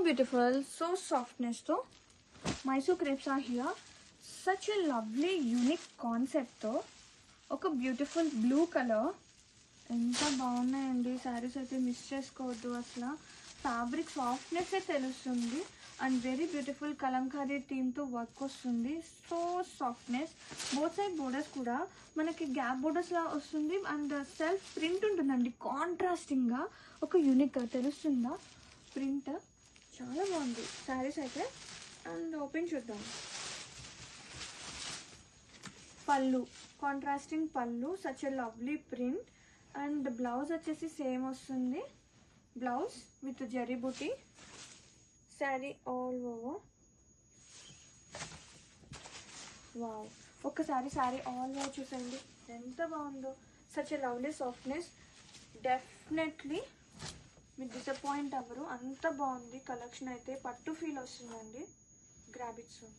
beautiful, so softness though. Mysore crepes are here. Such a lovely unique concept though. ఒక beautiful blue colour, ఎంత బాగున్నాయండి sarees అయితే miss చేసుకోవద్దు అసలు. Fabric సాఫ్ట్నెస్ తెలుస్తుంది అండ్ వెరీ బ్యూటిఫుల్ కలంకారీ థీమ్తో వర్క్ వస్తుంది. సో సాఫ్ట్నెస్, బోత్ సైడ్ బోర్డర్స్ కూడా మనకి గ్యాప్ బోర్డర్స్ లా వస్తుంది అండ్ సెల్ఫ్ ప్రింట్ ఉంటుందండి కాంట్రాస్టింగ్గా. ఒక యూనిక్గా తెలుస్తుందా ప్రింట్, చాలా బాగుంది శారీస్ అయితే. అండ్ ఓపెన్ చూద్దాం. పళ్ళు, కాంట్రాస్టింగ్ పళ్ళు, such a lovely print. And blouse వచ్చేసి సేమ్ వస్తుంది, blouse with zari buti. Sari all over. Wow, ఒక్కసారి శారీ ఆల్ ఓవర్ చూసండి ఎంత బాగుందో. Such a lovely softness. Definitely మీరు డిసప్పాయింట్ అవ్వరు, అంత బాగుంది కలెక్షన్ అయితే. పట్టు ఫీల్ వస్తుందండి. Grab it soon.